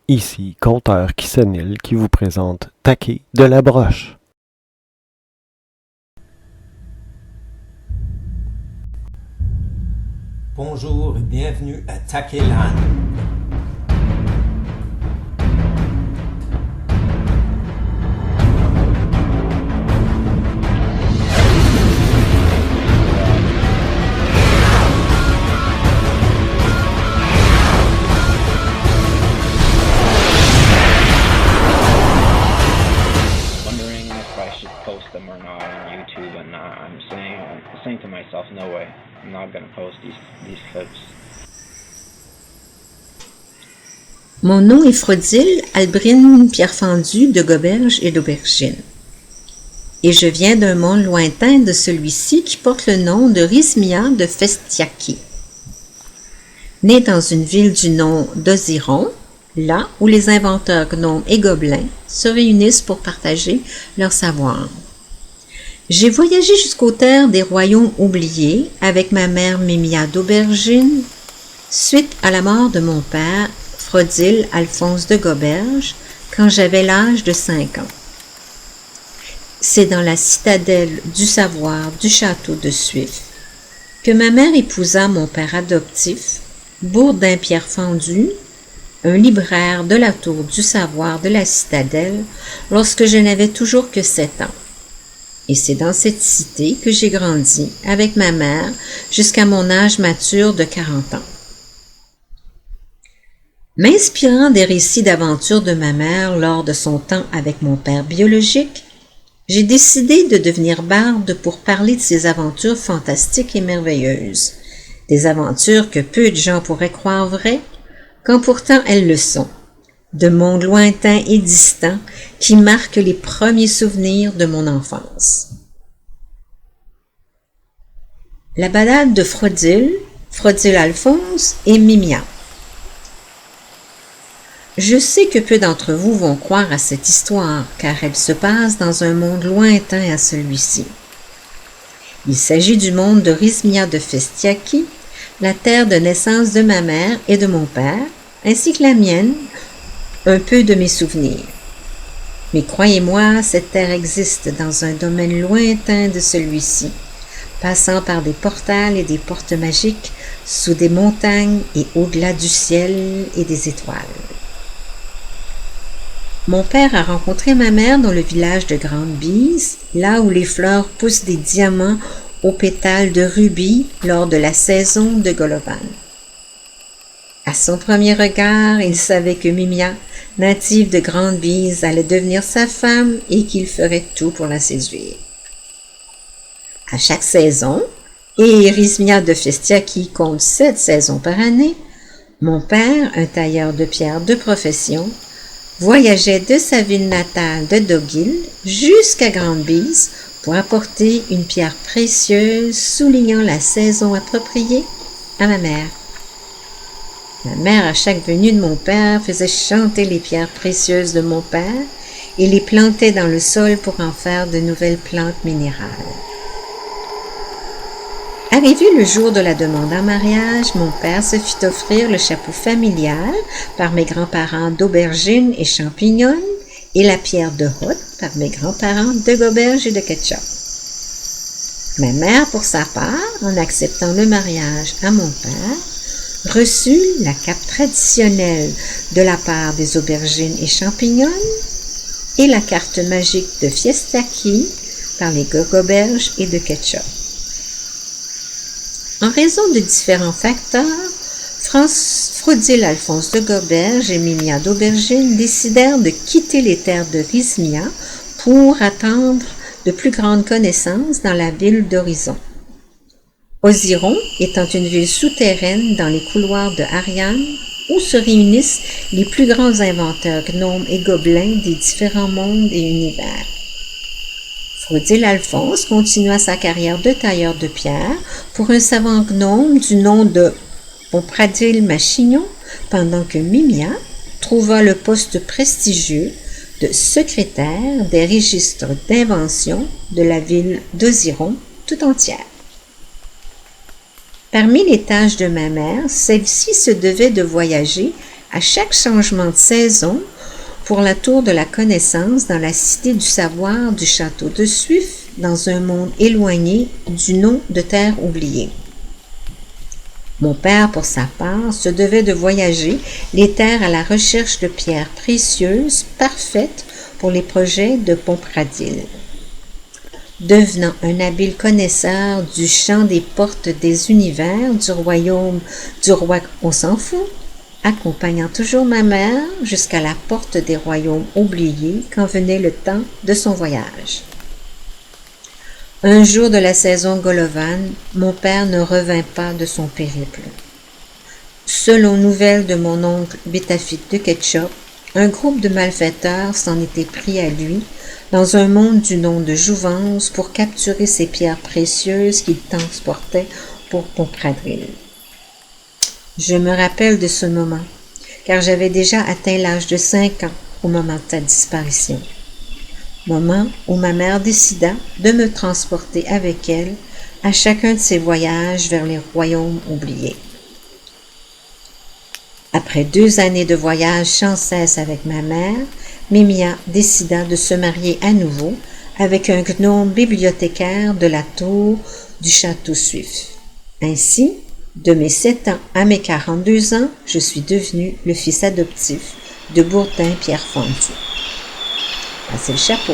Ici Conteur Kissonil qui vous présente Taquet de la Broche. Bonjour et bienvenue à Taquelan. Wondering if I should post them or not on YouTube, and I'm saying to myself, no way, I'm not gonna post these clips. Mon nom est Frodil Albrine Pierrefendu de Goberge et d'Aubergine. Et je viens d'un monde lointain de celui-ci qui porte le nom de Rizmia de Festiaki. Né dans une ville du nom d'Oziron, là où les inventeurs gnomes et gobelins se réunissent pour partager leur savoir. J'ai voyagé jusqu'aux terres des royaumes oubliés avec ma mère Mimia d'Aubergine, suite à la mort de mon père, Frodil Alphonse de Goberge, quand j'avais l'âge de 5 ans. C'est dans la citadelle du savoir du château de Suif que ma mère épousa mon père adoptif, Bourdin Pierrefendu, un libraire de la tour du savoir de la citadelle, lorsque je n'avais toujours que 7 ans. Et c'est dans cette cité que j'ai grandi avec ma mère jusqu'à mon âge mature de 40 ans. M'inspirant des récits d'aventure de ma mère lors de son temps avec mon père biologique, j'ai décidé de devenir barde pour parler de ces aventures fantastiques et merveilleuses. Des aventures que peu de gens pourraient croire vraies, quand pourtant elles le sont. De mondes lointains et distants qui marquent les premiers souvenirs de mon enfance. La balade de Frodil Alphonse et Mimia. Je sais que peu d'entre vous vont croire à cette histoire, car elle se passe dans un monde lointain à celui-ci. Il s'agit du monde de Rizmia de Festiaki, la terre de naissance de ma mère et de mon père, ainsi que la mienne, un peu de mes souvenirs. Mais croyez-moi, cette terre existe dans un domaine lointain de celui-ci, passant par des portals et des portes magiques, sous des montagnes et au-delà du ciel et des étoiles. Mon père a rencontré ma mère dans le village de Grande-Bise, là où les fleurs poussent des diamants aux pétales de rubis lors de la saison de Golovan. À son premier regard, il savait que Mimia, native de Grande-Bise, allait devenir sa femme et qu'il ferait tout pour la séduire. À chaque saison, et Rizmia de Festiaki compte 7 saisons par année, mon père, un tailleur de pierre de profession, voyageait de sa ville natale de Dogil jusqu'à Grande-Bise pour apporter une pierre précieuse soulignant la saison appropriée à ma mère. Ma mère, à chaque venue de mon père, faisait chanter les pierres précieuses de mon père et les plantait dans le sol pour en faire de nouvelles plantes minérales. Arrivé le jour de la demande en mariage, mon père se fit offrir le chapeau familial par mes grands-parents d'Aubergine et Champignonne et la pierre de Hotte par mes grands-parents de Goberge et de Ketchup. Ma mère, pour sa part, en acceptant le mariage à mon père, reçut la cape traditionnelle de la part des Aubergines et Champignonnes et la carte magique de Festiaki par les Goberge et de Ketchup. En raison de différents facteurs, Frodil Alphonse de Goberge et Mimia d'Aubergine décidèrent de quitter les terres de Rizmia pour attendre de plus grandes connaissances dans la ville d'Horizon. Oziron étant une ville souterraine dans les couloirs de Ariane où se réunissent les plus grands inventeurs gnomes et gobelins des différents mondes et univers. Frodil Alphonse continua sa carrière de tailleur de pierre pour un savant gnome du nom de Pradil Machignon, pendant que Mimia trouva le poste prestigieux de secrétaire des registres d'invention de la ville d'Oziron tout entière. Parmi les tâches de ma mère, celle-ci se devait de voyager à chaque changement de saison pour la tour de la connaissance dans la cité du savoir du château de Suif, dans un monde éloigné du nom de terre oubliée. Mon père, pour sa part, se devait de voyager les terres à la recherche de pierres précieuses parfaites pour les projets de Pontpradil. Devenant un habile connaisseur du champ des portes des univers du royaume du roi on s'en fout, accompagnant toujours ma mère jusqu'à la porte des royaumes oubliés quand venait le temps de son voyage. Un jour de la saison Golovan, mon père ne revint pas de son périple. Selon nouvelles de mon oncle Bétafit de Ketchup, un groupe de malfaiteurs s'en était pris à lui dans un monde du nom de Jouvence pour capturer ces pierres précieuses qu'il transportait pour Pontpradil. Je me rappelle de ce moment, car j'avais déjà atteint l'âge de 5 ans au moment de sa disparition. Moment où ma mère décida de me transporter avec elle à chacun de ses voyages vers les royaumes oubliés. Après 2 années de voyage sans cesse avec ma mère, Mimia décida de se marier à nouveau avec un gnome bibliothécaire de la tour du château Suif. Ainsi, de mes 7 ans à mes 42 ans, je suis devenu le fils adoptif de Bourdin Pierre Fendu. Passez le chapeau.